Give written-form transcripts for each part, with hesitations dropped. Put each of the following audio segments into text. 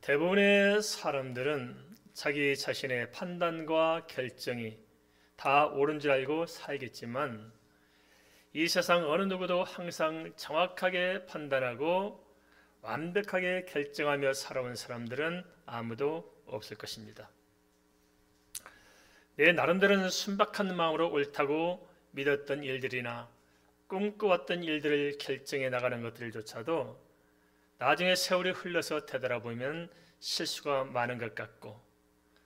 대부분의 사람들은 자기 자신의 판단과 결정이 다 옳은 줄 알고 살겠지만 이 세상 어느 누구도 항상 정확하게 판단하고 완벽하게 결정하며 살아온 사람들은 아무도 없을 것입니다. 내 나름대로는 순박한 마음으로 옳다고 믿었던 일들이나 꿈꿔왔던 일들을 결정해 나가는 것들조차도 나중에 세월이 흘러서 되돌아보면 실수가 많은 것 같고,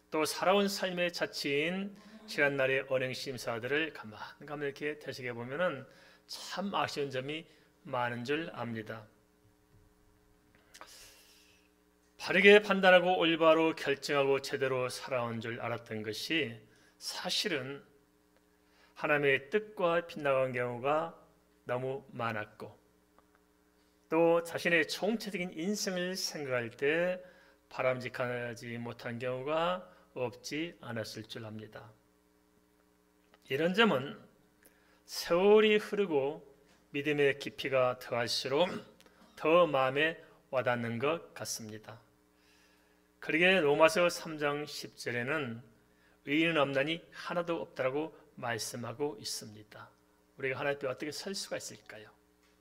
또 살아온 삶의 자취인 지난날의 언행심사들을 가만가만 이렇게 되새겨 보면은 참 아쉬운 점이 많은 줄 압니다. 바르게 판단하고 올바로 결정하고 제대로 살아온 줄 알았던 것이 사실은 하나님의 뜻과 빗나간 경우가 너무 많았고, 또 자신의 총체적인 인생을 생각할 때 바람직하지 못한 경우가 없지 않았을 줄 압니다. 이런 점은 세월이 흐르고 믿음의 깊이가 더할수록 더 마음에 와닿는 것 같습니다. 그러게 로마서 3장 10절에는 의인은 없나니 하나도 없다라고 말씀하고 있습니다. 우리가 하나님 앞에 어떻게 설 수가 있을까요?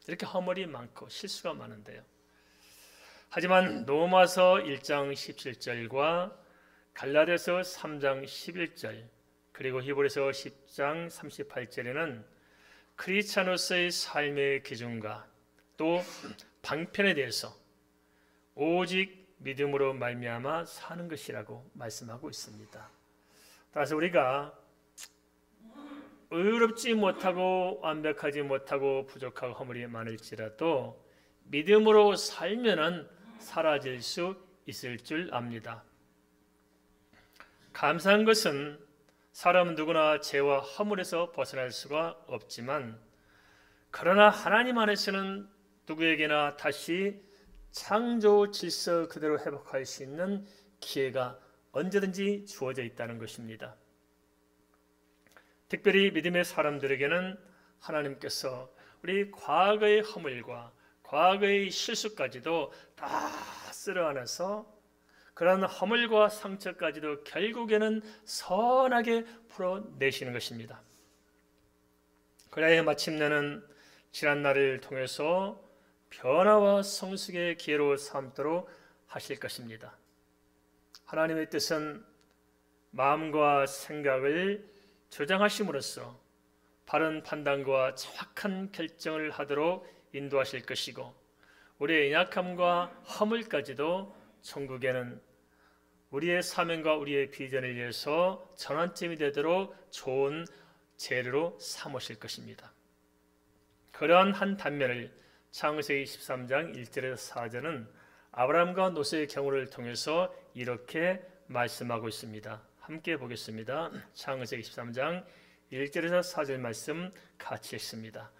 이렇게 허물이 많고 실수가 많은데요. 하지만 로마서 1장 17절과 갈라디아서 3장 11절 그리고 히브리서 10장 38절에는 크리스찬으로서의 삶의 기준과 또 방편에 대해서 오직 믿음으로 말미암아 사는 것이라고 말씀하고 있습니다. 따라서 우리가 의롭지 못하고 완벽하지 못하고 부족하고 허물이 많을지라도 믿음으로 살면은 사라질 수 있을 줄 압니다. 감사한 것은 사람 누구나 죄와 허물에서 벗어날 수가 없지만, 그러나 하나님 안에서는 누구에게나 다시 창조 질서 그대로 회복할 수 있는 기회가 언제든지 주어져 있다는 것입니다. 특별히 믿음의 사람들에게는 하나님께서 우리 과거의 허물과 과거의 실수까지도 다 쓸어안아서 그런 허물과 상처까지도 결국에는 선하게 풀어내시는 것입니다. 그래야 마침내는 지난날을 통해서 변화와 성숙의 기회로 삼도록 하실 것입니다. 하나님의 뜻은 마음과 생각을 조장하심으로써 바른 판단과 정확한 결정을 하도록 인도하실 것이고, 우리의 연약함과 허물까지도 천국에는 우리의 사명과 우리의 비전을 위해서 전환점이 되도록 좋은 재료로 삼으실 것입니다. 그러한 한 단면을 창세기 13장 1절에서 4절은 아브라함과 롯의 경우를 통해서 이렇게 말씀하고 있습니다. 함께 보겠습니다. 창세기 13장 1절에서 4절 말씀 같이 읽습니다.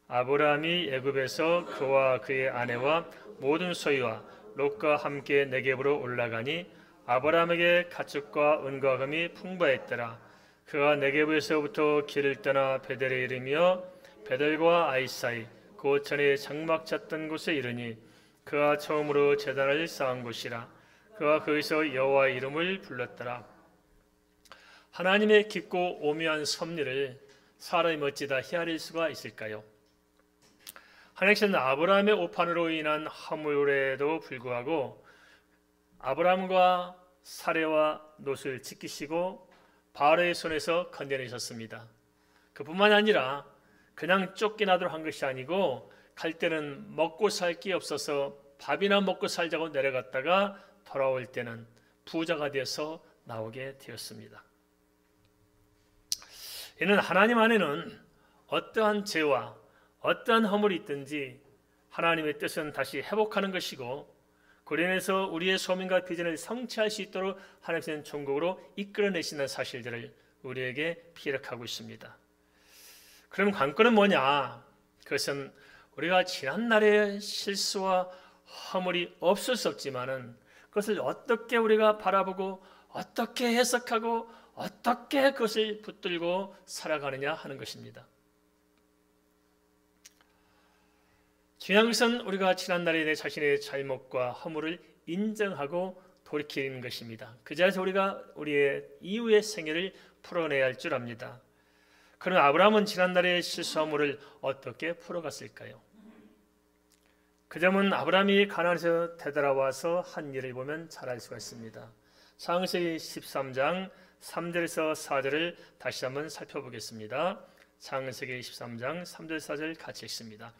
아브라함이 애굽에서 그와 그의 아내와 모든 소유와 롯과 함께 네겝으로 올라가니 아브라함에게 가축과 은과 금이 풍부했더라. 그가 네겝에서부터 길을 떠나 베델에 이르며 베델과 아이 사이 그 전에 장막 쳤던 곳에 이르니 그가 처음으로 제단을 쌓은 곳이라. 그가 거기서 여호와의 이름을 불렀더라. 하나님의 깊고 오묘한 섭리를 사람이 어찌다 헤아릴 수가 있을까요? 하나님께서는 아브라함의 오판으로 인한 허물에도 불구하고 아브라함과 사레와 롯을 지키시고 바로의 손에서 건져내셨습니다. 그뿐만 아니라 그냥 쫓겨나도록 한 것이 아니고 갈 때는 먹고 살 게 없어서 밥이나 먹고 살자고 내려갔다가 돌아올 때는 부자가 되어서 나오게 되었습니다. 이는 하나님 안에는 어떠한 죄와 어떠한 허물이 있든지 하나님의 뜻은 다시 회복하는 것이고, 그로 인해서 우리의 소명과 비전을 성취할 수 있도록 하나님께서는 천국으로 이끌어내시는 사실들을 우리에게 피력하고 있습니다. 그럼 관건은 뭐냐? 그것은 우리가 지난날의 실수와 허물이 없을 수 없지만은 그것을 어떻게 우리가 바라보고 어떻게 해석하고 어떻게 그것을 붙들고 살아가느냐 하는 것입니다. 중요한 것은 우리가 지난날에 내 자신의 잘못과 허물을 인정하고 돌이키는 것입니다. 그 자리에서 우리가 우리의 이후의 생애를 풀어내야 할 줄 압니다. 그럼 아브라함은 지난날의 실수함을 어떻게 풀어갔을까요? 그 점은 아브라함이 가나안에서 되돌아와서 한 일을 보면 잘 알 수가 있습니다. 창세기 13장 3절에서 4절을 다시 한번 살펴보겠습니다. 창세기 13장 3절 4절 같이 읽습니다.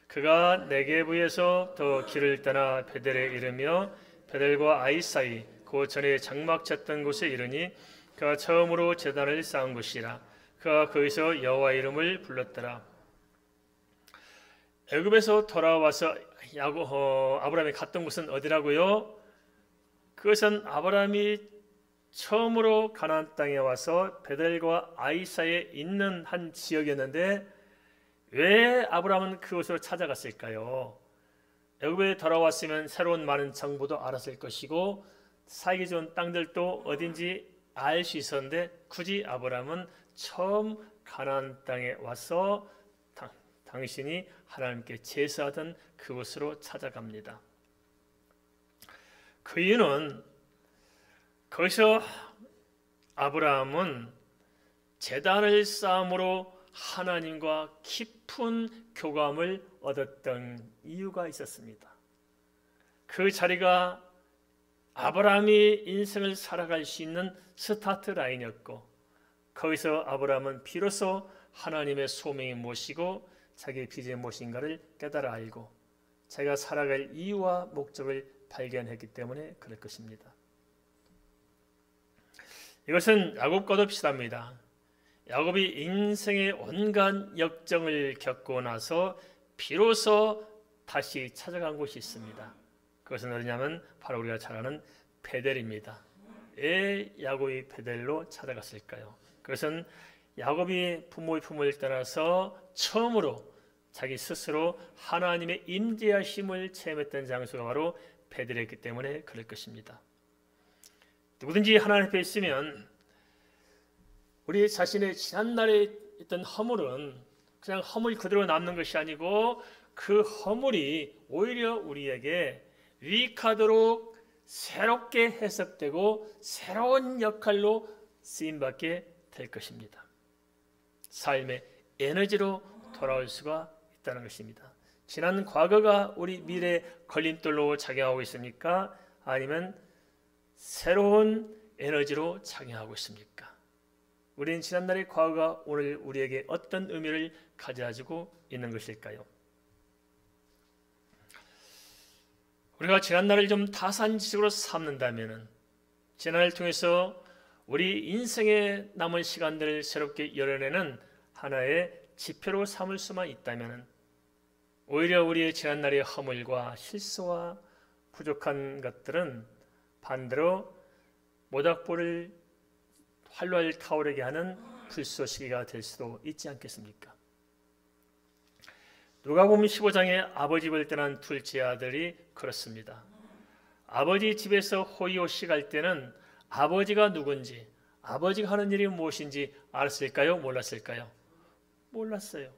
그가 네게부에서 더 길을 떠나 베델에 이르며 베델과 아이 사이 그 전에 장막 쳤던 곳에 이르니 그가 처음으로 제단을 쌓은 곳이라. 그가 거기서 여호와 이름을 불렀더라. 애굽에서 돌아와서 아브라함이 갔던 곳은 어디라고요? 그것은 아브라함이 처음으로 가나안 땅에 와서 베델과 아이 사이에 있는 한 지역이었는데 왜 아브라함은 그곳으로 찾아갔을까요? 애굽에 돌아왔으면 새로운 많은 정보도 알았을 것이고 살기 좋은 땅들도 어딘지 알 수 있었는데 굳이 아브라함은 처음 가나안 땅에 와서 당신이 하나님께 제사하던 그곳으로 찾아갑니다. 그 이유는 거기서 아브라함은 제단을 쌓음으로 하나님과 깊은 교감을 얻었던 이유가 있었습니다. 그 자리가 아브라함이 인생을 살아갈 수 있는 스타트 라인이었고 거기서 아브라함은 비로소 하나님의 소명이 무엇이고 자기의 비전이 무엇인가를 깨달아 알고 자기가 살아갈 이유와 목적을 발견했기 때문에 그럴 것입니다. 이것은 야곱과도 비슷합니다. 야곱이 인생의 온갖 역정을 겪고 나서 비로소 다시 찾아간 곳이 있습니다. 그것은 어디냐면 바로 우리가 잘 아는 베델입니다. 왜 야곱이 베델로 찾아갔을까요? 그것은 야곱이 부모의 품을 떠나서 처음으로 자기 스스로 하나님의 임재하심을 체험했던 장소가 바로 베델이었기 때문에 그럴 것입니다. 누구든지 하나님 앞에 있으면 우리 자신의 지난날에 있던 허물은 그냥 허물 그대로 남는 것이 아니고 그 허물이 오히려 우리에게 유익하도록 새롭게 해석되고 새로운 역할로 쓰임받게 될 것입니다. 삶의 에너지로 돌아올 수가 있다는 것입니다. 지난 과거가 우리 미래의 걸림돌로 작용하고 있습니까? 아니면 새로운 에너지로 작용하고 있습니까? 우리는 지난날의 과거가 오늘 우리에게 어떤 의미를 가져가지고 있는 것일까요? 우리가 지난날을 좀 타산지식으로 삼는다면 지난날을 통해서 우리 인생에 남은 시간들을 새롭게 열어내는 하나의 지표로 삼을 수만 있다면 오히려 우리의 지난날의 허물과 실수와 부족한 것들은 반대로 모닥불을 활활 타오르게 하는 불쏘시개가 될 수도 있지 않겠습니까? 누가복음 15장에 아버지 집을 떠난 둘째 아들이 그렇습니다. 아버지 집에서 호의호식 할 때는 아버지가 누군지 아버지가 하는 일이 무엇인지 알았을까요? 몰랐을까요? 몰랐어요.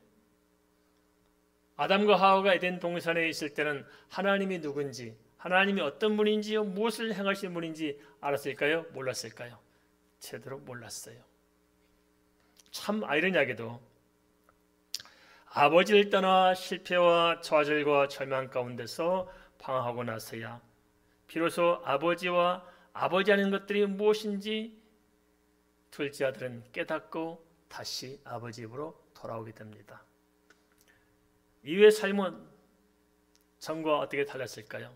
아담과 하와가 에덴 동산에 있을 때는 하나님이 누군지 하나님이 어떤 분인지요 무엇을 행하시는 분인지 알았을까요? 몰랐을까요? 제대로 몰랐어요. 참 아이러니하게도 아버지를 떠나 실패와 좌절과 절망 가운데서 방황하고 나서야 비로소 아버지와 아버지 하는 것들이 무엇인지 둘째 아들은 깨닫고 다시 아버지 집으로 돌아오게 됩니다. 이후의 삶은 전과 어떻게 달랐을까요?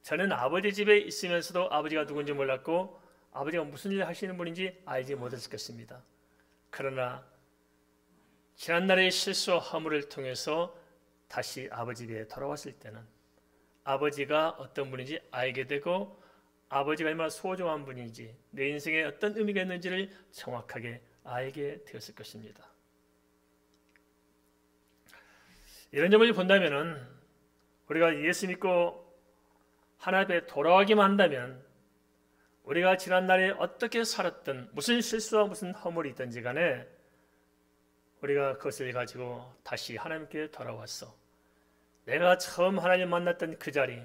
저는 아버지 집에 있으면서도 아버지가 누군지 몰랐고 아버지가 무슨 일을 하시는 분인지 알지 못했을 것입니다. 그러나 지난날의 실수와 허물을 통해서 다시 아버지 집에 돌아왔을 때는 아버지가 어떤 분인지 알게 되고 아버지가 얼마나 소중한 분인지 내 인생에 어떤 의미가 있는지를 정확하게 알게 되었을 것입니다. 이런 점을 본다면 우리가 예수 믿고 하나님 앞에 돌아가기만 한다면 우리가 지난날에 어떻게 살았든 무슨 실수와 무슨 허물이 있든지 간에 우리가 그것을 가지고 다시 하나님께 돌아왔어. 내가 처음 하나님 만났던 그 자리,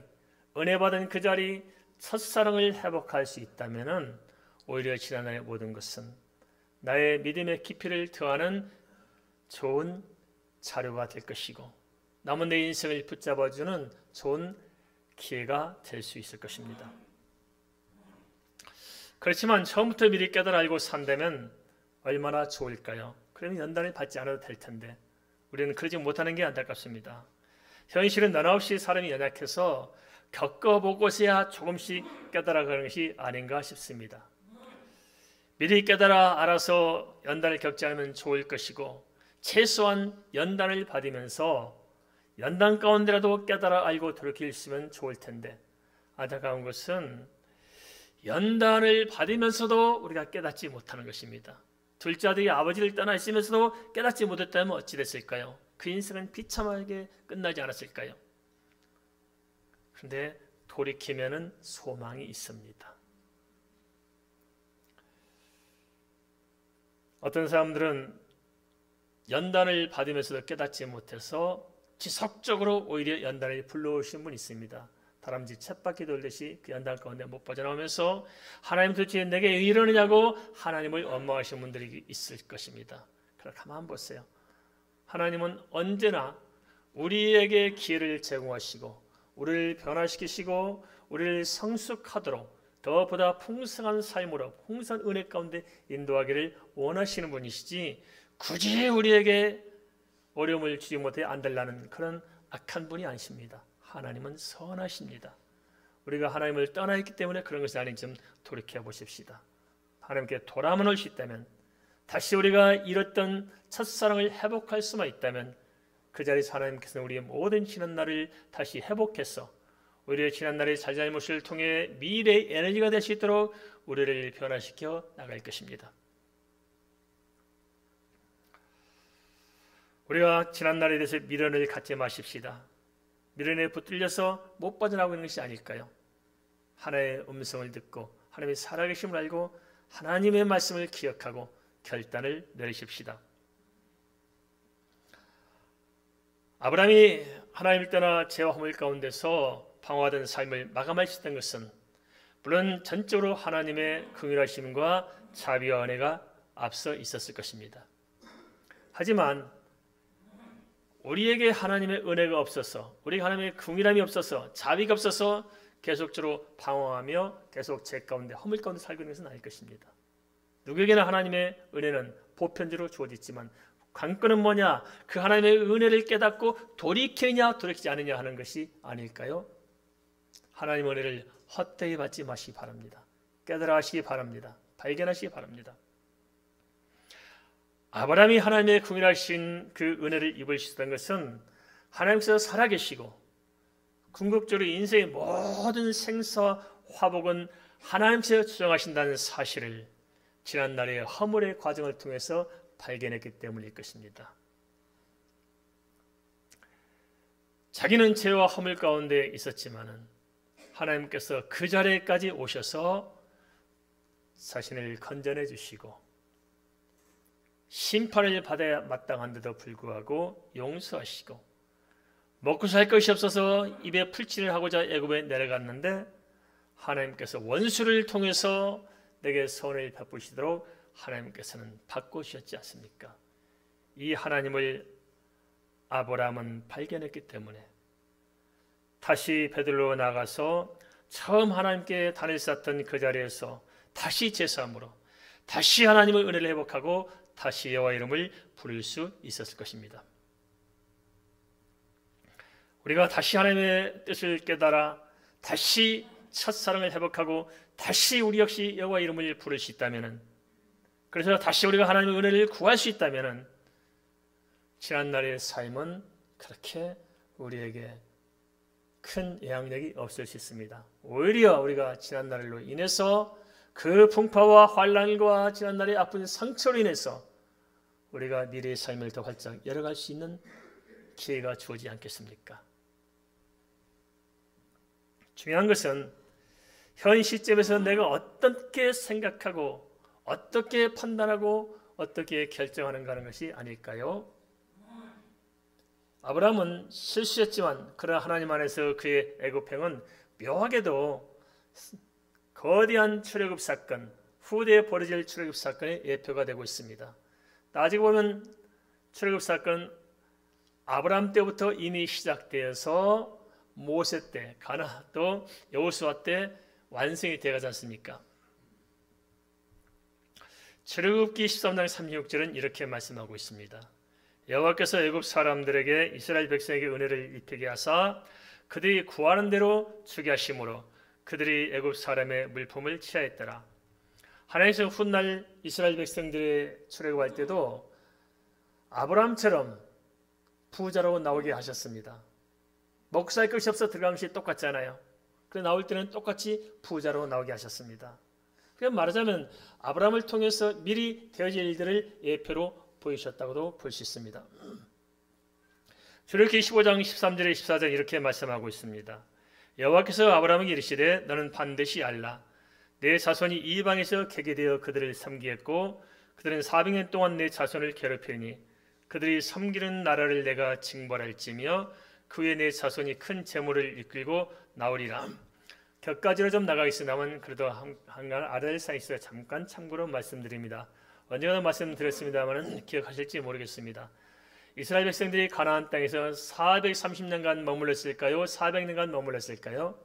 은혜 받은 그 자리, 첫사랑을 회복할 수 있다면 오히려 지난날의 모든 것은 나의 믿음의 깊이를 더하는 좋은 자료가 될 것이고 남은 내 인생을 붙잡아주는 좋은 기회가 될 수 있을 것입니다. 그렇지만 처음부터 미리 깨달아 알고 산다면 얼마나 좋을까요? 그러면 연단을 받지 않아도 될 텐데 우리는 그러지 못하는 게 안타깝습니다. 현실은 너나 없이 사람이 연약해서 겪어보고서야 조금씩 깨달아가는 것이 아닌가 싶습니다. 미리 깨달아 알아서 연단을 겪지 않으면 좋을 것이고 최소한 연단을 받으면서 연단 가운데라도 깨달아 알고 돌이킬 수 있으면 좋을 텐데 안타까운 것은 연단을 받으면서도 우리가 깨닫지 못하는 것입니다. 둘째 아들이 아버지를 떠나 있으면서도 깨닫지 못했다면 어찌 됐을까요? 그 인생은 비참하게 끝나지 않았을까요? 그런데 돌이키면은 소망이 있습니다. 어떤 사람들은 연단을 받으면서도 깨닫지 못해서 지속적으로 오히려 연단을 불러오신 분이 있습니다. 다람쥐 쳇바퀴 돌듯이 그 연단 가운데 못 빠져나오면서 하나님 도대체 내게 왜 이러느냐고 하나님을 원망하시는 분들이 있을 것입니다. 그럼 가만 보세요. 하나님은 언제나 우리에게 기회를 제공하시고 우리를 변화시키시고 우리를 성숙하도록 더보다 풍성한 삶으로 풍성한 은혜 가운데 인도하기를 원하시는 분이시지 굳이 우리에게 어려움을 주지 못해 안달나는 그런 악한 분이 아니십니다. 하나님은 선하십니다. 우리가 하나님을 떠나 있기 때문에 그런 것이 아닌지 좀 돌이켜 보십시다. 하나님께 돌아만 올 수 있다면 다시 우리가 잃었던 첫사랑을 회복할 수만 있다면 그 자리에서 하나님께서는 우리의 모든 지난 날을 다시 회복해서 우리의 지난 날의 잘잘못을 통해 미래의 에너지가 될 수 있도록 우리를 변화시켜 나갈 것입니다. 우리가 지난 날에 대해서 미련을 갖지 마십시다. 미련에 붙들려서 못 빠져나오고 있는 것이 아닐까요? 하나님의 음성을 듣고 하나님의 살아계심을 알고 하나님의 말씀을 기억하고 결단을 내리십시다. 아브라함이 하나님을 떠나 죄와 허물 가운데서 방황하던 삶을 마감할 수 있던 것은 물론 전적으로 하나님의 긍휼하심과 자비와 은혜가 앞서 있었을 것입니다. 하지만 우리에게 하나님의 은혜가 없어서 우리가 하나님의 긍휼함이 없어서 자비가 없어서 계속적으로 방황하며 계속 죄 가운데 허물 가운데 살고 있는 것은 아닐 것입니다. 누구에게나 하나님의 은혜는 보편적으로 주어지지만 관건은 뭐냐? 그 하나님의 은혜를 깨닫고 돌이키느냐 돌이키지 않느냐 하는 것이 아닐까요? 하나님의 은혜를 헛되이 받지 마시기 바랍니다. 깨달아 하시기 바랍니다. 발견하시기 바랍니다. 아브라함이 하나님의 긍휼하신 그 은혜를 입을 수 있었던 것은 하나님께서 살아계시고 궁극적으로 인생의 모든 생사와 화복은 하나님께서 주정하신다는 사실을 지난날의 허물의 과정을 통해서 발견했기 때문일 것입니다. 자기는 죄와 허물 가운데 있었지만은 하나님께서 그 자리에까지 오셔서 자신을 건져내 주시고 심판을 받아야 마땅한데도 불구하고 용서하시고 먹고 살 것이 없어서 입에 풀칠을 하고자 애굽에 내려갔는데 하나님께서 원수를 통해서 내게 선을 베푸시도록 하나님께서는 바꾸셨지 않습니까? 이 하나님을 아브라함은 발견했기 때문에 다시 베들로 나가서 처음 하나님께 단을 쌓던 그 자리에서 다시 제사함으로 다시 하나님의 은혜를 회복하고 다시 여호와 이름을 부를 수 있었을 것입니다. 우리가 다시 하나님의 뜻을 깨달아 다시 첫사랑을 회복하고 다시 우리 역시 여호와 이름을 부를 수 있다면은 그래서 다시 우리가 하나님의 은혜를 구할 수 있다면은 지난날의 삶은 그렇게 우리에게 큰 영향력이 없을 수 있습니다. 오히려 우리가 지난날로 인해서 그 풍파와 환난과 지난날의 아픈 상처로 인해서 우리가 미래의 삶을 더 활짝 열어갈 수 있는 기회가 주어지지 않겠습니까? 중요한 것은 현 시점에서 내가 어떻게 생각하고 어떻게 판단하고 어떻게 결정하는가 하는 것이 아닐까요? 아브라함은 실수했지만 그러나 하나님 안에서 그의 애굽행은 묘하게도 거대한 출애굽 사건, 후대에 벌어질 출애굽 사건의 예표가 되고 있습니다. 따지고 보면 출애굽 사건 아브라함 때부터 이미 시작되어서 모세 때, 가나 또 여호수아 때 완성이 되어가지 않습니까? 출애굽기 13장 36절은 이렇게 말씀하고 있습니다. 여호와께서 애굽 사람들에게 이스라엘 백성에게 은혜를 입히게 하사 그들이 구하는 대로 주게 하심으로 그들이 애굽 사람의 물품을 취하였더라. 하나님께서 훗날 이스라엘 백성들의 출애굽할 때도 아브라함처럼 부자로 나오게 하셨습니다. 먹고 살 것이 없어 들어간 것이 똑같잖아요. 그래 나올 때는 똑같이 부자로 나오게 하셨습니다. 그냥 말하자면 아브라함을 통해서 미리 되어질 일들을 예표로 보이셨다고도 볼 수 있습니다. 출애굽기 15장 13절에 14절 이렇게 말씀하고 있습니다. 여호와께서 아브라함에게 이르시되 너는 반드시 알라. 내 자손이 이방에서 개개되어 그들을 섬기겠고 그들은 400년 동안 내 자손을 괴롭히니 그들이 섬기는 나라를 내가 징벌할지며 그 후에 내 자손이 큰 재물을 이끌고 나오리라. 격가지로 좀 나가겠습니다만 그래도 한간 알아야 있어요. 잠깐 참고로 말씀드립니다. 언젠가 말씀드렸습니다만 기억하실지 모르겠습니다. 이스라엘 백성들이 가나안 땅에서 430년간 머물렀을까요? 400년간 머물렀을까요?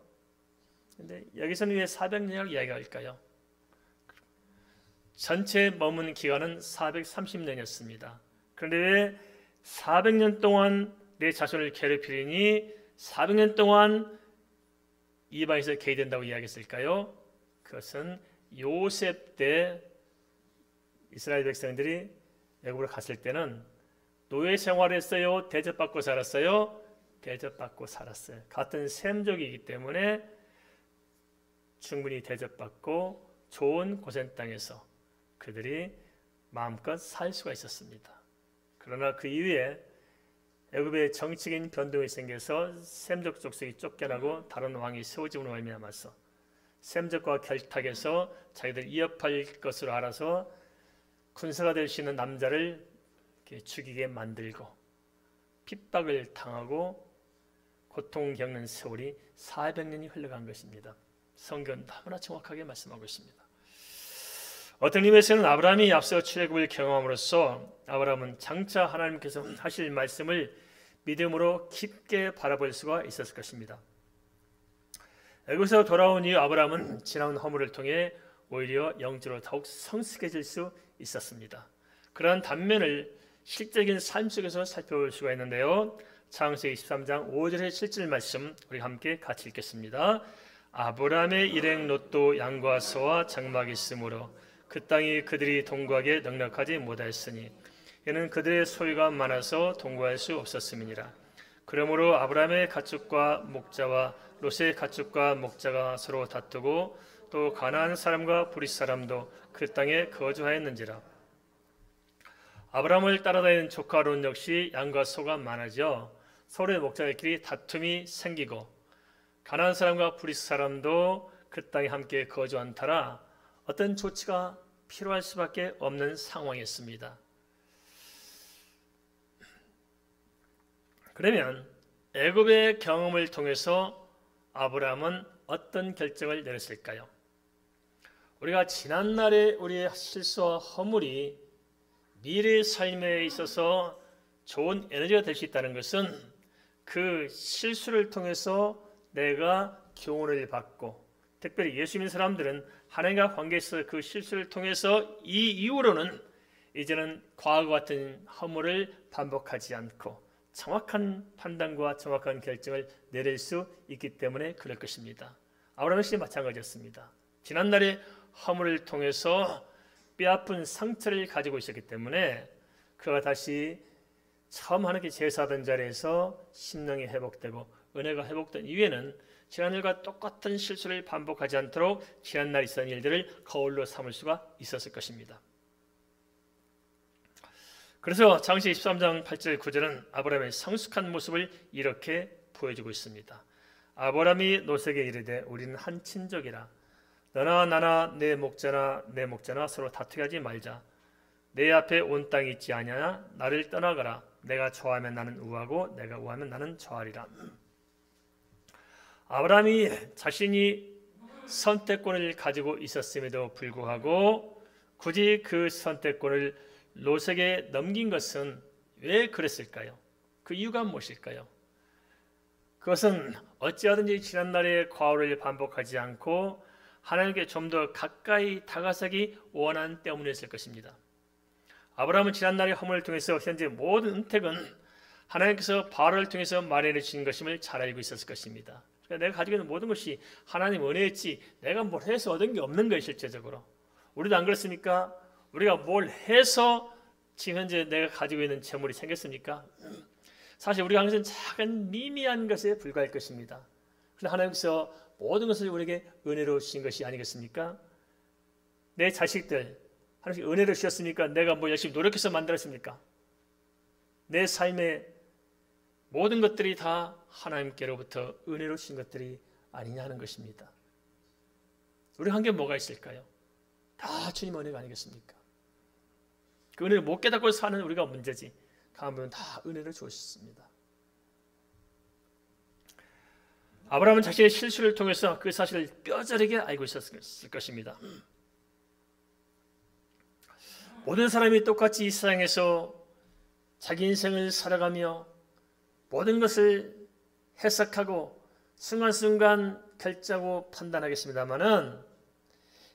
근데 여기서는 왜 400년이라고 이야기할까요? 전체 머문 기간은 430년이었습니다. 그런데 왜 400년 동안 내 자손을 괴롭히니 400년 동안 이방에서 개입된다고 이야기했을까요? 그것은 요셉 때 이스라엘 백성들이 애굽으로 갔을 때는 노예 생활했어요? 대접받고 살았어요? 대접받고 살았어요. 같은 셈족이기 때문에 충분히 대접받고 좋은 고센 땅에서 그들이 마음껏 살 수가 있었습니다. 그러나 그 이후에 애굽의 정치적인 변동이 생겨서 셈족 족속이 쫓겨나고 다른 왕이 세워짐으로 말미암아서 셈족과 결탁해서 자기들 위협할 것으로 알아서 군사가 될 수 있는 남자를 죽이게 만들고 핍박을 당하고 고통 겪는 세월이 400년이 흘러간 것입니다. 성경은 너무나 정확하게 말씀하고 있습니다. 어떤 의미에서는 아브라함이 앞서 출애굽을 경험함으로써 아브라함은 장차 하나님께서 하실 말씀을 믿음으로 깊게 바라볼 수가 있었을 것입니다. 애굽에서 돌아온 이후 아브라함은 지나온 허물을 통해 오히려 영적으로 더욱 성숙해질 수 있었습니다. 그러한 단면을 실적인 삶 속에서 살펴볼 수가 있는데요. 창세기 23장 5절에 7절 말씀 우리 함께 같이 읽겠습니다. 아브라함의 일행 롯도 양과 소와 장막이 있으므로 그 땅이 그들이 동거하기에 넉넉하지 못하였으니 이는 그들의 소유가 많아서 동거할 수 없었음이니라. 그러므로 아브라함의 가축과 목자와 롯의 가축과 목자가 서로 다투고 또 가나안 사람과 브릿 사람도 그 땅에 거주하였는지라. 아브라함을 따라다니는 조카 롯 역시 양과 소가 많아져 서로의 목자들끼리 다툼이 생기고 가나안 사람과 브릿 사람도 그 땅에 함께 거주한 터라 어떤 조치가 필요할 수밖에 없는 상황이었습니다. 그러면 애굽의 경험을 통해서 아브라함은 어떤 결정을 내렸을까요? 우리가 지난날에 우리의 실수와 허물이 미래의 삶에 있어서 좋은 에너지가 될 수 있다는 것은 그 실수를 통해서 내가 교훈을 받고 특별히 예수 믿는 사람들은 하나님과 관계에서 그 실수를 통해서 이 이후로는 이제는 과거 같은 허물을 반복하지 않고 정확한 판단과 정확한 결정을 내릴 수 있기 때문에 그럴 것입니다. 아브라함 역시 마찬가지였습니다. 지난날의 허물을 통해서 뼈아픈 상처를 가지고 있었기 때문에 그가 다시 처음 하나님께 제사하던 자리에서 심령이 회복되고 은혜가 회복된 이후에는 지난날과 똑같은 실수를 반복하지 않도록 지난날 있었던 일들을 거울로 삼을 수가 있었을 것입니다. 그래서 창세기 13장 8절 9절은 아브라함의 성숙한 모습을 이렇게 보여주고 있습니다. 아브라함이 롯에게 이르되 우리는 한 친족이라 너나 나나 내 목자나 서로 다투게 하지 말자. 내 앞에 온 땅이 있지 아니하나 나를 떠나가라. 내가 좋아하면 나는 우하고 내가 우하면 나는 좋아하리라. 아브라함이 자신이 선택권을 가지고 있었음에도 불구하고 굳이 그 선택권을 롯에게 넘긴 것은 왜 그랬을까요? 그 이유가 무엇일까요? 그것은 어찌하든지 지난날의 과오를 반복하지 않고 하나님께 좀 더 가까이 다가서기 원한 때문이었을 것입니다. 아브라함은 지난날의 허물을 통해서 현재 모든 은택은 하나님께서 바로를 통해서 마련해 주신 것임을 잘 알고 있었을 것입니다. 그러니까 내가 가지고 있는 모든 것이 하나님 은혜였지 내가 뭘 해서 얻은 게 없는 거예요. 실제적으로 우리도 안 그렇습니까? 우리가 뭘 해서 지금 현재 내가 가지고 있는 재물이 생겼습니까? 사실 우리가 항상 작은 미미한 것에 불과할 것입니다. 그런데 하나님께서 모든 것을 우리에게 은혜로 주신 것이 아니겠습니까? 내 자식들 하나님께 은혜로 주셨습니까? 내가 뭐 열심히 노력해서 만들었습니까? 내 삶의 모든 것들이 다 하나님께로부터 은혜로 주신 것들이 아니냐 하는 것입니다. 우리 한 게 뭐가 있을까요? 다 주님 은혜가 아니겠습니까? 그 은혜를 못 깨닫고 사는 우리가 문제지 다음은 다 은혜를 주셨습니다. 아브라함은 자신의 실수를 통해서 그 사실을 뼈저리게 알고 있었을 것입니다. 모든 사람이 똑같이 이 세상에서 자기 인생을 살아가며 모든 것을 해석하고 순간순간 결정하고 판단하겠습니다마는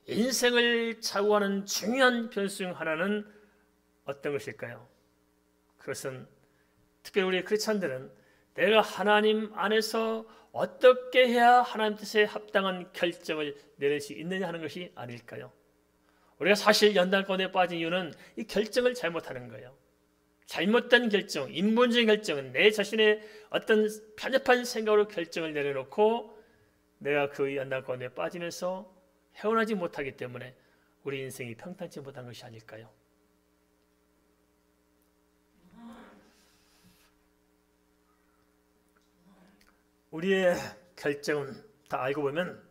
인생을 좌우하는 중요한 변수 중 하나는 어떤 것일까요? 그것은 특별히 우리 크리스찬들은 내가 하나님 안에서 어떻게 해야 하나님 뜻에 합당한 결정을 내릴 수 있느냐 하는 것이 아닐까요? 우리가 사실 연단 가운데 빠진 이유는 이 결정을 잘못하는 거예요. 잘못된 결정, 인본적인 결정은 내 자신의 어떤 편협한 생각으로 결정을 내려놓고 내가 그 연단 가운데 빠지면서 헤어나지 못하기 때문에 우리 인생이 평탄치 못한 것이 아닐까요? 우리의 결정은 다 알고 보면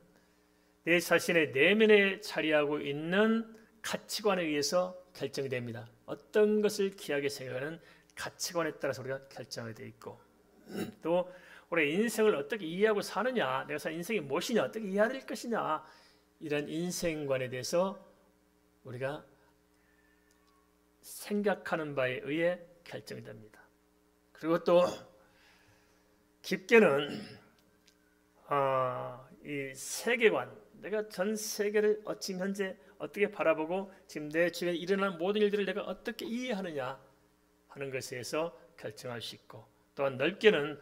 내 자신의 내면에 자리하고 있는 가치관에 의해서 결정이 됩니다. 어떤 것을 귀하게 생각하는 가치관에 따라서 우리가 결정이 되어 있고 또 우리의 인생을 어떻게 이해하고 사느냐, 내가 산 인생이 무엇이냐, 어떻게 이해해야 될 것이냐 이런 인생관에 대해서 우리가 생각하는 바에 의해 결정이 됩니다. 그리고 또 깊게는 이 세계관, 내가 전 세계를 지금 현재 어떻게 바라보고 지금 내 주변에 일어나는 모든 일들을 내가 어떻게 이해하느냐 하는 것에 대해서 결정할 수 있고 또한 넓게는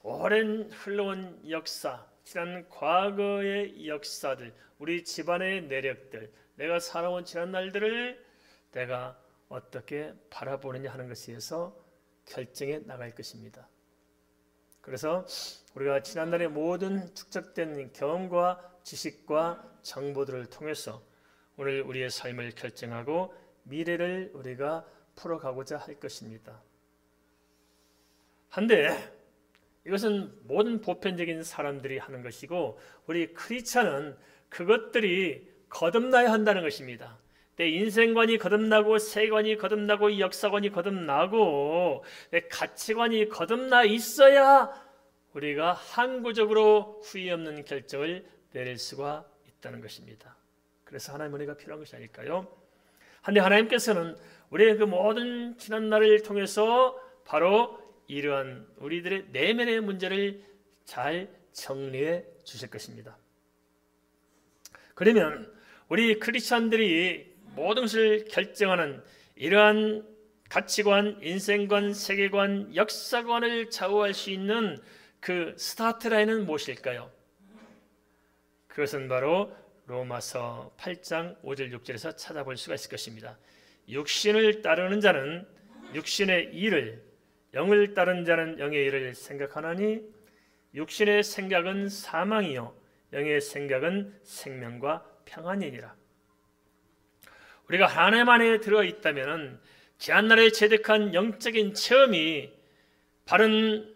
오랜 흘러온 역사, 지난 과거의 역사들, 우리 집안의 내력들, 내가 살아온 지난 날들을 내가 어떻게 바라보느냐 하는 것에 의해서 결정해 나갈 것입니다. 그래서 우리가 지난날의 모든 축적된 경험과 지식과 정보들을 통해서 오늘 우리의 삶을 결정하고 미래를 우리가 풀어가고자 할 것입니다. 한데 이것은 모든 보편적인 사람들이 하는 것이고 우리 크리스찬은 그것들이 거듭나야 한다는 것입니다. 내 인생관이 거듭나고 세계관이 거듭나고 역사관이 거듭나고 내 가치관이 거듭나 있어야 우리가 항구적으로 후회 없는 결정을 내릴 수가 있다는 것입니다. 그래서 하나님의 은혜가 필요한 것이 아닐까요? 한데 하나님께서는 우리의 그 모든 지난 날을 통해서 바로 이러한 우리들의 내면의 문제를 잘 정리해 주실 것입니다. 그러면 우리 크리스찬들이 모든 것을 결정하는 이러한 가치관, 인생관, 세계관, 역사관을 좌우할 수 있는 그 스타트라인은 무엇일까요? 그것은 바로 로마서 8장 5절 6절에서 찾아볼 수가 있을 것입니다. 육신을 따르는 자는 육신의 일을, 영을 따르는 자는 영의 일을 생각하나니 육신의 생각은 사망이요 영의 생각은 생명과 평안이니라. 우리가 하나님 안에 들어있다면 지난날에 체득한 영적인 체험이 바른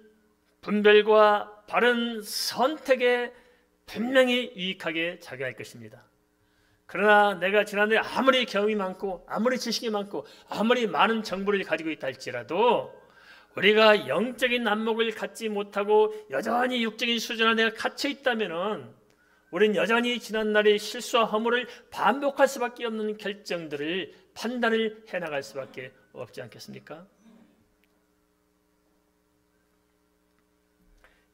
분별과 바른 선택에 분명히 유익하게 작용할 것입니다. 그러나 내가 지난날에 아무리 경험이 많고 아무리 지식이 많고 아무리 많은 정보를 가지고 있다 할지라도 우리가 영적인 안목을 갖지 못하고 여전히 육적인 수준에 내가 갇혀 있다면 우리는 여전히 지난날의 실수와 허물을 반복할 수밖에 없는 결정들을 판단을 해나갈 수밖에 없지 않겠습니까?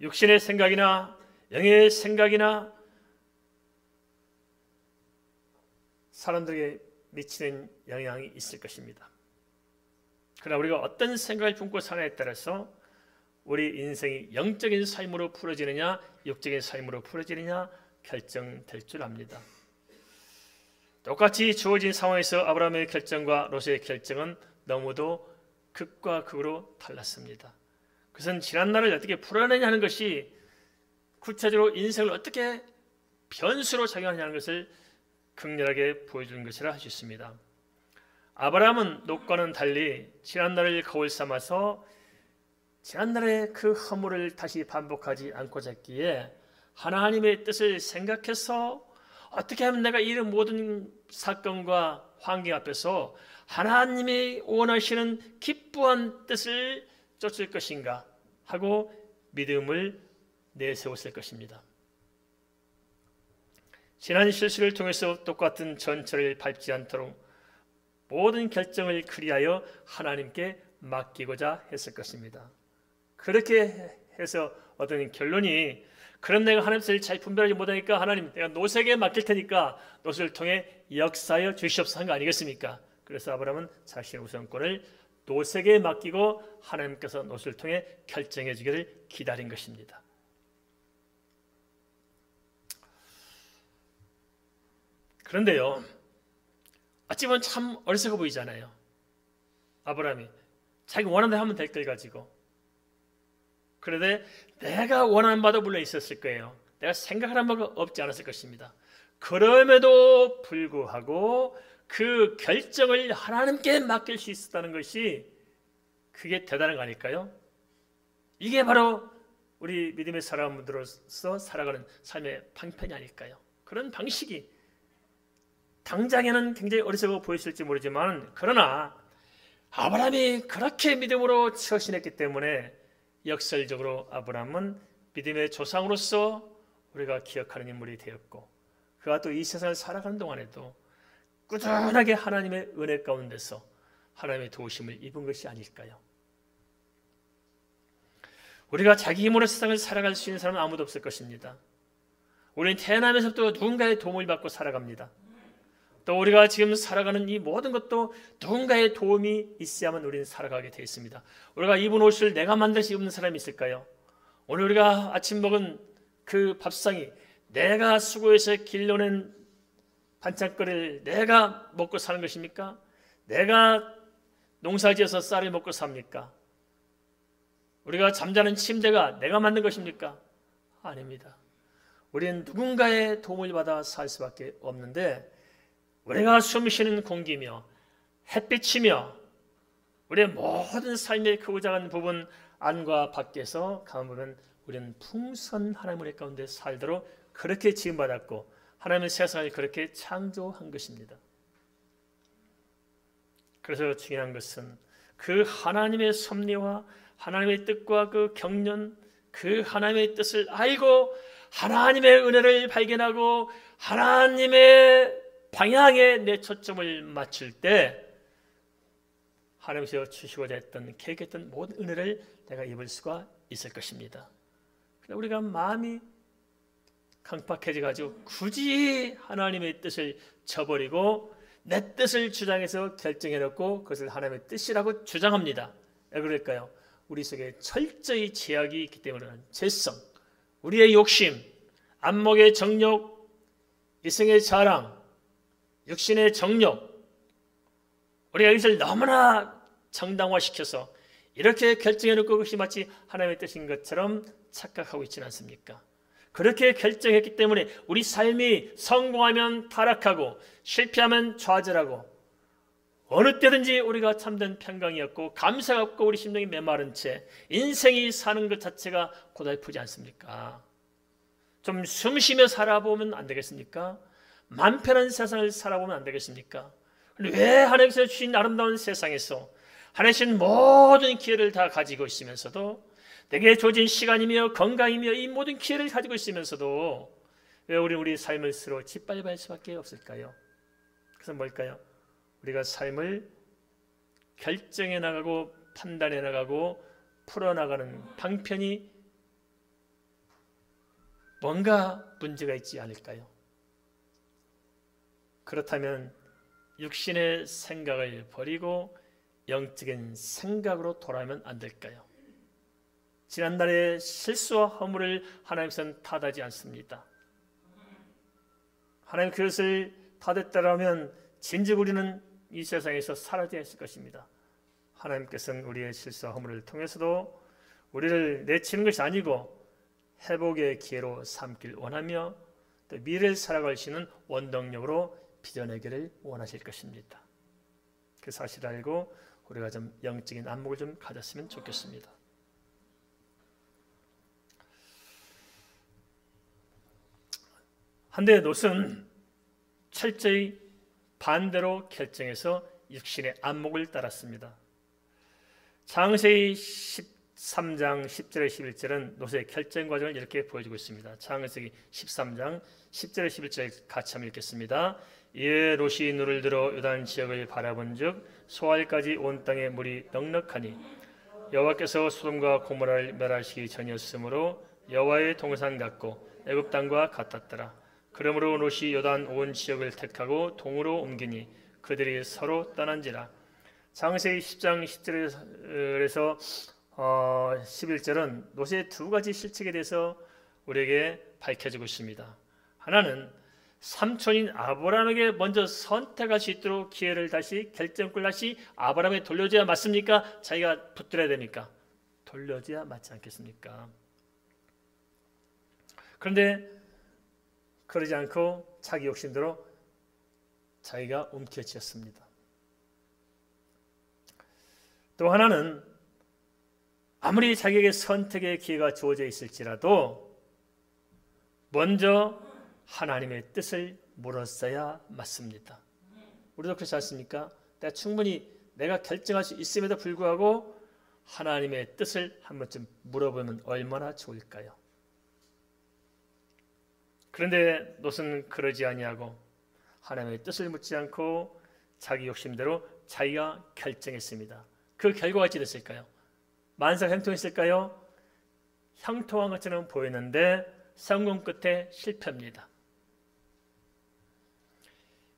육신의 생각이나 영의 생각이나 사람들에게 미치는 영향이 있을 것입니다. 그러나 우리가 어떤 생각을 품고 사느냐에 따라서 우리 인생이 영적인 삶으로 풀어지느냐 육적인 삶으로 풀어지느냐 결정될 줄 압니다. 똑같이 주어진 상황에서 아브라함의 결정과 롯의 결정은 너무도 극과 극으로 달랐습니다. 그것은 지난날을 어떻게 풀어내냐 하는 것이 구체적으로 인생을 어떻게 변수로 작용하냐는 것을 극렬하게 보여주는 것이라 할 수 있습니다. 아브라함은 롯과는 달리 지난날을 거울 삼아서 지난날의 그 허물을 다시 반복하지 않고자 했기에 하나님의 뜻을 생각해서 어떻게 하면 내가 이 모든 사건과 환경 앞에서 하나님이 원하시는 기쁘한 뜻을 쫓을 것인가 하고 믿음을 내세웠을 것입니다. 지난 실수를 통해서 똑같은 전철을 밟지 않도록 모든 결정을 그리하여 하나님께 맡기고자 했을 것입니다. 그렇게 해서 얻은 결론이 그럼 내가 하나님 뜻을 잘 분별하지 못하니까 하나님 내가 롯에게 맡길 테니까 롯을 통해 역사하여 주시옵소서 한 거 아니겠습니까? 그래서 아브라함은 자신의 우선권을 롯에게 맡기고 하나님께서 롯을 통해 결정해 주기를 기다린 것입니다. 그런데요, 어찌 보면 참 어리석어 보이잖아요. 아브라함이 자기 원하는 대로 하면 될 걸 가지고. 그런데 내가 원하는 바도 물론 있었을 거예요. 내가 생각하는 바가 없지 않았을 것입니다. 그럼에도 불구하고 그 결정을 하나님께 맡길 수 있었다는 것이 그게 대단한 거 아닐까요? 이게 바로 우리 믿음의 사람들로서 살아가는 삶의 방편이 아닐까요? 그런 방식이 당장에는 굉장히 어리석어 보였을지 모르지만 그러나 아브라함이 그렇게 믿음으로 처신했기 때문에 역설적으로 아브라함은 믿음의 조상으로서 우리가 기억하는 인물이 되었고 그가 또 이 세상을 살아가는 동안에도 꾸준하게 하나님의 은혜 가운데서 하나님의 도우심을 입은 것이 아닐까요? 우리가 자기 힘으로 세상을 살아갈 수 있는 사람은 아무도 없을 것입니다. 우리는 태어나면서부터 누군가의 도움을 받고 살아갑니다. 또 우리가 지금 살아가는 이 모든 것도 누군가의 도움이 있어야만 우리는 살아가게 되어 있습니다. 우리가 입은 옷을 내가 만들어서 입는 사람이 있을까요? 오늘 우리가 아침 먹은 그 밥상이 내가 수고해서 길러낸 반찬거리를 내가 먹고 사는 것입니까? 내가 농사지어서 쌀을 먹고 삽니까? 우리가 잠자는 침대가 내가 만든 것입니까? 아닙니다. 우리는 누군가의 도움을 받아 살 수밖에 없는데 우리가 숨쉬는 공기며 햇빛이며 우리의 모든 삶의 크고 작은 부분 안과 밖에서 가보면 우리는 풍성한 하나님의 가운데 살도록 그렇게 지음받았고 하나님의 세상을 그렇게 창조한 것입니다. 그래서 중요한 것은 그 하나님의 섭리와 하나님의 뜻과 그 경륜, 그 하나님의 뜻을 알고 하나님의 은혜를 발견하고 하나님의 방향에 내 초점을 맞출 때 하나님께서 주시고자 했던 계획했던 모든 은혜를 내가 입을 수가 있을 것입니다. 우리가 마음이 강팍해져가지고 굳이 하나님의 뜻을 저버리고 내 뜻을 주장해서 결정해놓고 그것을 하나님의 뜻이라고 주장합니다. 왜 그럴까요? 우리 속에 철저히 제약이 있기 때문에 죄성, 우리의 욕심, 안목의 정욕, 이성의 자랑, 육신의 정욕, 우리가 이것을 너무나 정당화시켜서 이렇게 결정해놓고 그것이 마치 하나님의 뜻인 것처럼 착각하고 있지는 않습니까? 그렇게 결정했기 때문에 우리 삶이 성공하면 타락하고 실패하면 좌절하고 어느 때든지 우리가 참된 평강이었고 감사가 없고 우리 심령이 메마른 채 인생이 사는 것 자체가 고달프지 않습니까? 좀 숨쉬며 살아보면 안 되겠습니까? 맘 편한 세상을 살아보면 안 되겠습니까? 왜 하나님께서 주신 아름다운 세상에서 하나님 모든 기회를 다 가지고 있으면서도 내게 주어진 시간이며 건강이며 이 모든 기회를 가지고 있으면서도 왜 우리는 우리 삶을 스스로 짓밟을 수밖에 없을까요? 그래서 뭘까요? 우리가 삶을 결정해 나가고 판단해 나가고 풀어나가는 방편이 뭔가 문제가 있지 않을까요? 그렇다면 육신의 생각을 버리고 영적인 생각으로 돌아오면 안 될까요? 지난날의 실수와 허물을 하나님께서는 탓하지 않습니다. 하나님 그것을 탓했다라면 진즉 우리는 이 세상에서 사라져야 했을 것입니다. 하나님께서는 우리의 실수와 허물을 통해서도 우리를 내치는 것이 아니고 회복의 기회로 삼길 원하며 또 미래를 살아갈 수 있는 원동력으로 빚어내기를 원하실 것입니다. 그 사실을 알고 우리가 좀 영적인 안목을 좀 가졌으면 좋겠습니다. 한데 롯은 철저히 반대로 결정해서 육신의 안목을 따랐습니다. 창세기 13장 10절에 11절은 롯의 결정 과정을 이렇게 보여주고 있습니다. 창세기 13장 10절에 11절 같이 한번 읽겠습니다. 이에 롯이 눈을 들어 요단 지역을 바라본즉 소알까지 온 땅에 물이 넉넉하니 여호와께서 소돔과 고모라를 멸하시기 전이었으므로 여호와의 동산 같고 애굽 땅과 같았더라. 그러므로 롯이 요단 온 지역을 택하고 동으로 옮기니 그들이 서로 떠난지라. 창세기 10장 10절에서 11절은 롯의 두 가지 실책에 대해서 우리에게 밝혀지고 있습니다. 하나는 삼촌인 아브라함에게 먼저 선택할 수 있도록 기회를 다시 결정권을 다시 아브라함에 돌려줘야 맞습니까? 자기가 붙들어야 됩니까? 돌려줘야 맞지 않겠습니까? 그런데 그러지 않고 자기 욕심대로 자기가 움켜쥐었습니다. 또 하나는 아무리 자기에게 선택의 기회가 주어져 있을지라도 먼저 하나님의 뜻을 물었어야 맞습니다. 우리도 그렇지 않습니까? 충분히 내가 결정할 수 있음에도 불구하고 하나님의 뜻을 한 번쯤 물어보면 얼마나 좋을까요? 그런데 롯은 그러지 아니하고 하나님의 뜻을 묻지 않고 자기 욕심대로 자기가 결정했습니다. 그 결과가 어찌 됐을까요? 만사 형통했을까요? 형통한 것처럼 보이는데 성공 끝에 실패입니다.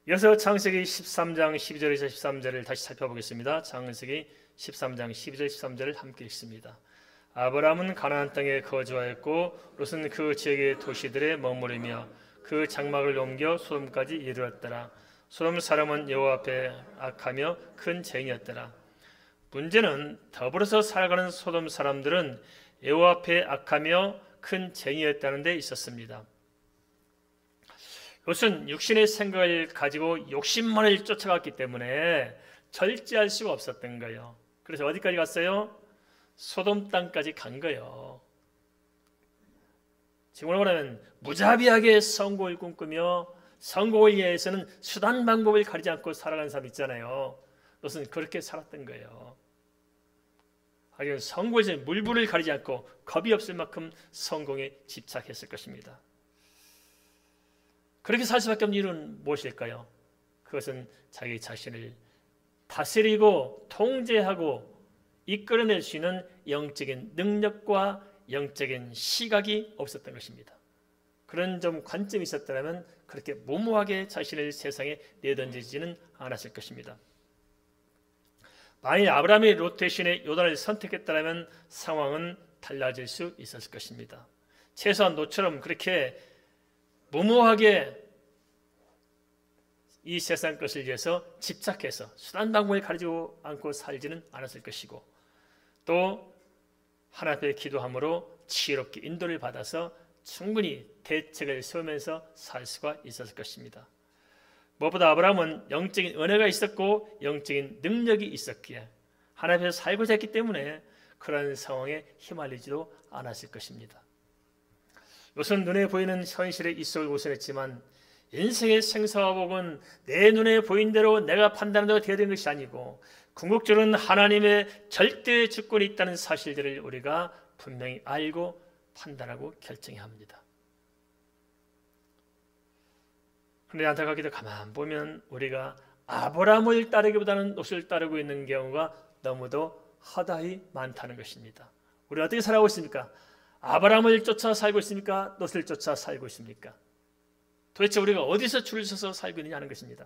이어서 창세기 13장 12절에서 13절을 다시 살펴보겠습니다. 창세기 13장 12절 13절을 함께 읽습니다. 아브라함은 가나안 땅에 거주하였고 롯은 그 지역의 도시들에 머무르며 그 장막을 옮겨 소돔까지 이르렀더라. 소돔 사람은 여호와 앞에 악하며 큰 죄인이었더라. 문제는 더불어서 살아가는 소돔 사람들은 여호와 앞에 악하며 큰 죄인이었다는 데 있었습니다. 롯은 육신의 생각을 가지고 욕심만을 쫓아갔기 때문에 절제할 수가 없었던 거예요. 그래서 어디까지 갔어요? 소돔 땅까지 간 거예요. 지금으로 말하면 무자비하게 성공을 꿈꾸며 성공을 위해서는 수단 방법을 가리지 않고 살아가는 사람 있잖아요. 롯은 그렇게 살았던 거예요. 하긴 성공에서 물불을 가리지 않고 겁이 없을 만큼 성공에 집착했을 것입니다. 그렇게 살 수밖에 없는 이유는 무엇일까요? 그것은 자기 자신을 다스리고 통제하고 이끌어낼 수 있는 영적인 능력과 영적인 시각이 없었던 것입니다. 그런 좀 관점이 있었다면 그렇게 무모하게 자신을 세상에 내던지지는 않았을 것입니다. 만일 아브라함이 롯 대신에 요단을 선택했다면 상황은 달라질 수 있었을 것입니다. 최소한 롯처럼 그렇게 무모하게 이 세상 것을 위해서 집착해서 수단 방법을 가리지 않고 살지는 않았을 것이고 또 하나님 앞에 기도함으로 지혜롭게 인도를 받아서 충분히 대책을 세우면서 살 수가 있었을 것입니다. 무엇보다 아브라함은 영적인 은혜가 있었고 영적인 능력이 있었기에 하나님 앞에서 살고자 했기 때문에 그런 상황에 휘말리지도 않았을 것입니다. 롯은 눈에 보이는 현실에 이속을 고생했지만 인생의 생사와 복은 내 눈에 보인 대로 내가 판단한 대로 되어야 되는 것이 아니고 궁극적으로는 하나님의 절대 주권이 있다는 사실들을 우리가 분명히 알고 판단하고 결정해야 합니다. 그런데 안타깝게도 가만 보면 우리가 아브라함을 따르기보다는 롯을 따르고 있는 경우가 너무도 허다히 많다는 것입니다. 우리가 어떻게 살아가고 있습니까? 아브라함을 쫓아 살고 있습니까? 롯을 쫓아 살고 있습니까? 도대체 우리가 어디서 줄을 서서 살고 있느냐 하는 것입니다.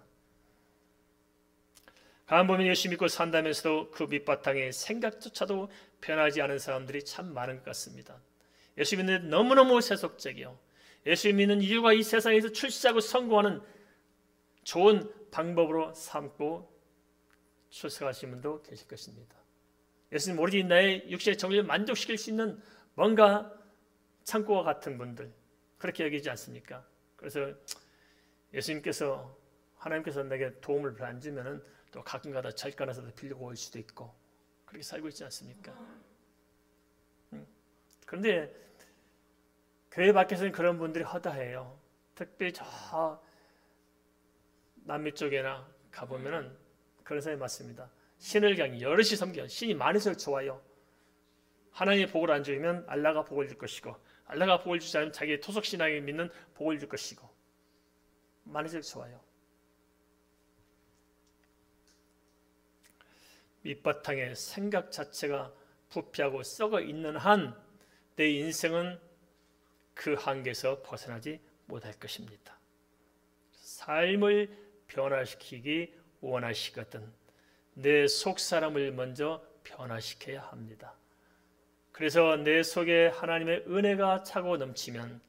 가만 보면 예수 믿고 산다면서도 그 밑바탕에 생각조차도 변하지 않은 사람들이 참 많은 것 같습니다. 예수 믿는 너무너무 세속적이요, 예수 믿는 이유가 이 세상에서 출세하고 성공하는 좋은 방법으로 삼고 출세하시는 분도 계실 것입니다. 예수님 오로지 나의 육신의 정리를 만족시킬 수 있는 뭔가 창고와 같은 분들, 그렇게 여기지 않습니까? 그래서 예수님께서, 하나님께서 내게 도움을 별로 안 주면은 또 가끔가다 절간에서도 빌리고 올 수도 있고 그렇게 살고 있지 않습니까? 그런데 교회 밖에서는 그런 분들이 허다해요. 특별히 저 남미 쪽에나 가보면은 그런 사람이 많습니다. 신을 그냥 여럿이 섬겨, 신이 많을수록 좋아요. 하나님의 복을 안 주면 알라가 복을 줄 것이고, 알라가 복을 주지 않으면 자기의 토속신앙에 믿는 복을 줄 것이고, 많을수록 좋아요. 밑바탕에 생각 자체가 부패하고 썩어 있는 한 내 인생은 그 한계에서 벗어나지 못할 것입니다. 삶을 변화시키기 원하시거든 내 속 사람을 먼저 변화시켜야 합니다. 그래서 내 속에 하나님의 은혜가 차고 넘치면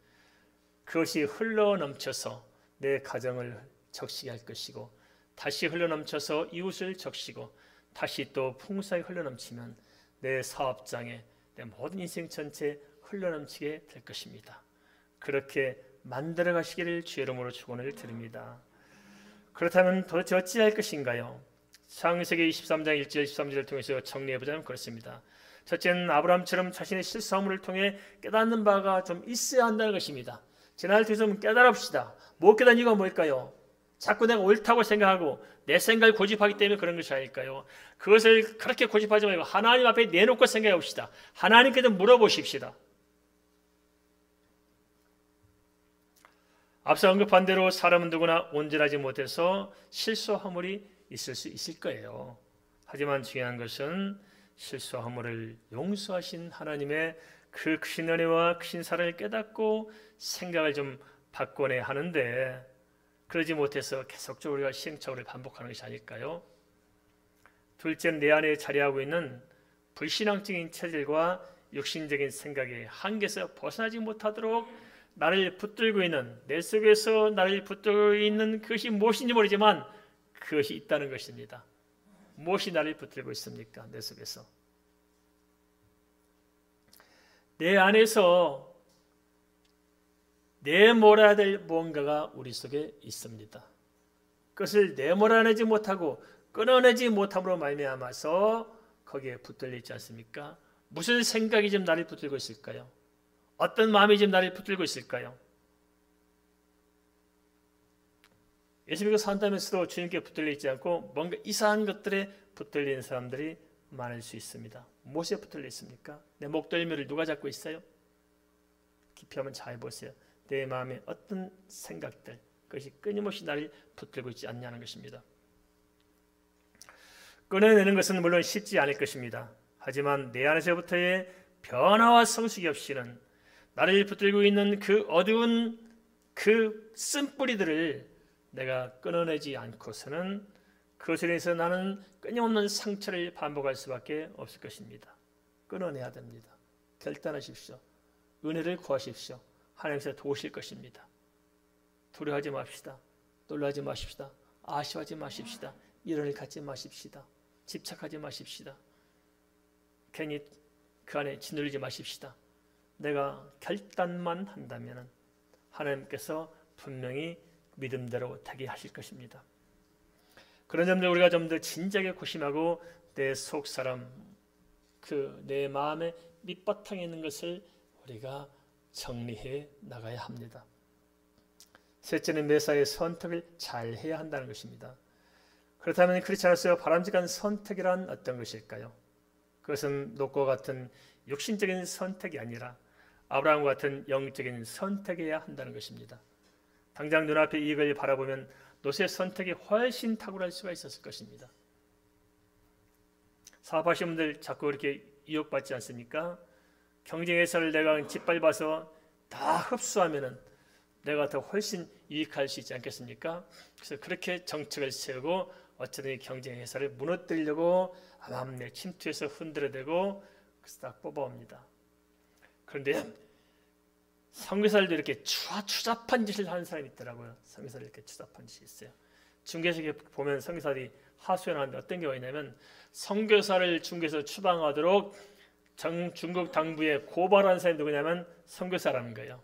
그것이 흘러 넘쳐서 내 가정을 적시게 할 것이고, 다시 흘러 넘쳐서 이웃을 적시고, 다시 또 풍성하게 흘러 넘치면 내 사업장에, 내 모든 인생 전체에 흘러 넘치게 될 것입니다. 그렇게 만들어 가시기를 주의 이름으로 축원을 드립니다. 그렇다면 도대체 어찌할 것인가요? 창세기 23장 1절 13절을 통해서 정리해보자면 그렇습니다. 첫째는 아브라함처럼 자신의 실수함을 통해 깨닫는 바가 좀 있어야 한다는 것입니다. 지난날 뒤에서 깨달읍시다. 못 깨닫는 이유가 뭘까요? 자꾸 내가 옳다고 생각하고 내 생각을 고집하기 때문에 그런 것이 아닐까요? 그것을 그렇게 고집하지 말고 하나님 앞에 내놓고 생각해 봅시다. 하나님께 좀 물어보십시다. 앞서 언급한 대로 사람은 누구나 온전하지 못해서 실수허물이 있을 수 있을 거예요. 하지만 중요한 것은 실수허물을 용서하신 하나님의 그 크신 은혜와 크신 사랑을 깨닫고 생각을 좀 바꿔내야 하는데, 그러지 못해서 계속적으로 우리가 시행착오를 반복하는 것이 아닐까요? 둘째는 내 안에 자리하고 있는 불신앙적인 체질과 육신적인 생각의 한계에서 벗어나지 못하도록 나를 붙들고 있는, 내 속에서 나를 붙들고 있는 그것이 무엇인지 모르지만 그것이 있다는 것입니다. 무엇이 나를 붙들고 있습니까? 내 속에서. 내 안에서 내몰아야 될 무언가가 우리 속에 있습니다. 그것을 내몰아내지 못하고 끊어내지 못함으로 말미암아서 거기에 붙들려 있지 않습니까? 무슨 생각이 지금 나를 붙들고 있을까요? 어떤 마음이 지금 나를 붙들고 있을까요? 예수 믿고 산다면서도 주님께 붙들려 있지 않고 뭔가 이상한 것들에 붙들리는 사람들이 많을 수 있습니다. 무엇에 붙들려 있습니까? 내 목덜미를 누가 잡고 있어요? 깊이 한번 잘 보세요. 내 마음에 어떤 생각들, 그것이 끊임없이 나를 붙들고 있지 않냐는 것입니다. 끊어내는 것은 물론 쉽지 않을 것입니다. 하지만 내 안에서부터의 변화와 성숙이 없이는 나를 붙들고 있는 그 어두운 그 쓴뿌리들을 내가 끊어내지 않고서는 그것에 대해서 나는 끊임없는 상처를 반복할 수밖에 없을 것입니다. 끊어내야 됩니다. 결단하십시오. 은혜를 구하십시오. 하나님께서 도우실 것입니다. 두려워하지 맙시다. 놀라지 마십시다. 아쉬워하지 마십시다. 이론을 갖지 마십시다. 집착하지 마십시다. 괜히 그 안에 짓눌리지 마십시다. 내가 결단만 한다면 하나님께서 분명히 믿음대로 되게 하실 것입니다. 그런 점들 우리가 좀 더 진지하게 고심하고 내 속 사람, 그 내 마음의 밑바탕에 있는 것을 우리가 정리해 나가야 합니다. 셋째는 매사에 선택을 잘 해야 한다는 것입니다. 그렇다면 그렇지 않았어요? 바람직한 선택이란 어떤 것일까요? 그것은 롯과 같은 육신적인 선택이 아니라 아브라함과 같은 영적인 선택이어야 한다는 것입니다. 당장 눈앞의 이익을 바라보면 노세 선택이 훨씬 탁월할 수가 있었을 것입니다. 사업하시는 분들 자꾸 이렇게 유혹받지 않습니까? 경쟁회사를 내가 짓밟아서 다 흡수하면은 내가 더 훨씬 유익할 수 있지 않겠습니까? 그래서 그렇게 정책을 세우고 어쩌든 이 경쟁회사를 무너뜨리려고 암암내 침투해서 흔들어대고 그래서 딱 뽑아옵니다. 그런데 선교사들도 이렇게 추잡한 짓을 하는 사람이 있더라고요. 선교사들 이렇게 추잡한 짓이 있어요. 중계석에 보면 선교사들이 하소연하는데 어떤 경우가 있냐면 선교사를 중국에서 추방하도록 중국 당부에 고발한 사람이 누구냐면 선교사라는 거예요.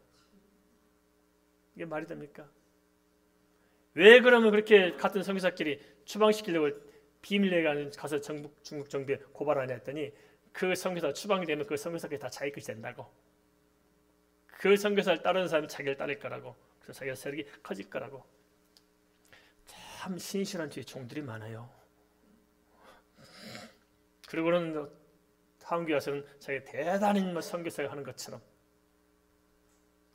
이게 말이 됩니까? 왜 그러면 그렇게 같은 선교사끼리 추방시키려고 비밀리에 가서 중국 정부에 고발하냐 했더니 그 선교사 추방이 되면 그 선교사끼리 다 자기 것이 된다고. 그 선교사를 따르는 사람이 자기를 따를 거라고. 그래서 자기가 세력이 커질 거라고. 참 신실한 주의 종들이 많아요. 그리고는 한국에 와서는 자기가 대단한 선교사를 하는 것처럼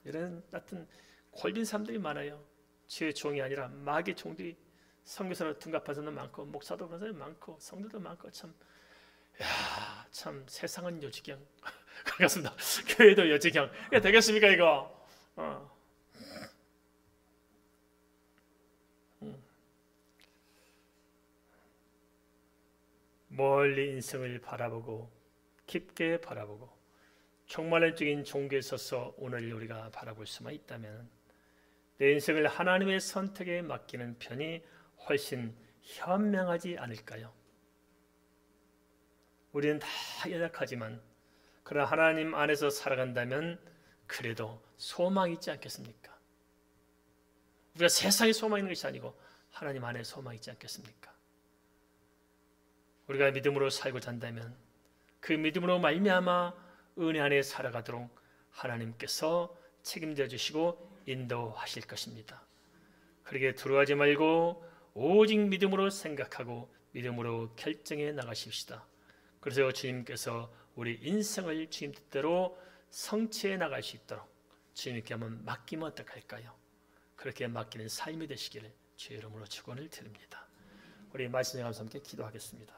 이런 같은 골빈 사람들이 많아요. 주의 종이 아니라 마귀의 종들이 선교사로 둔갑한 사람도 많고 목사도 그런 사람이 많고 성도도 많고 참 세상은 요지경. 그렇습니다. 교회도 요지경. 이게 되겠습니까 이거? 멀리 인생을 바라보고 깊게 바라보고 총말론적인 종교에 서서 오늘 우리가 바라볼 수만 있다면 내 인생을 하나님의 선택에 맡기는 편이 훨씬 현명하지 않을까요? 우리는 다 연약하지만 그러나 하나님 안에서 살아간다면 그래도 소망이 있지 않겠습니까? 우리가 세상에 소망이 있는 것이 아니고 하나님 안에 소망이 있지 않겠습니까? 우리가 믿음으로 살고자 한다면 그 믿음으로 말미암아 은혜 안에 살아가도록 하나님께서 책임져 주시고 인도하실 것입니다. 그러게 두려워하지 말고 오직 믿음으로 생각하고 믿음으로 결정해 나가십시다. 그래서 주님께서 우리 인생을 주님 뜻대로 성취해 나갈 수 있도록 주님께 한번 맡기면 어떡할까요? 그렇게 맡기는 삶이 되시기를 주의 이름으로 축원을 드립니다. 우리 말씀에 감사 함께 기도하겠습니다.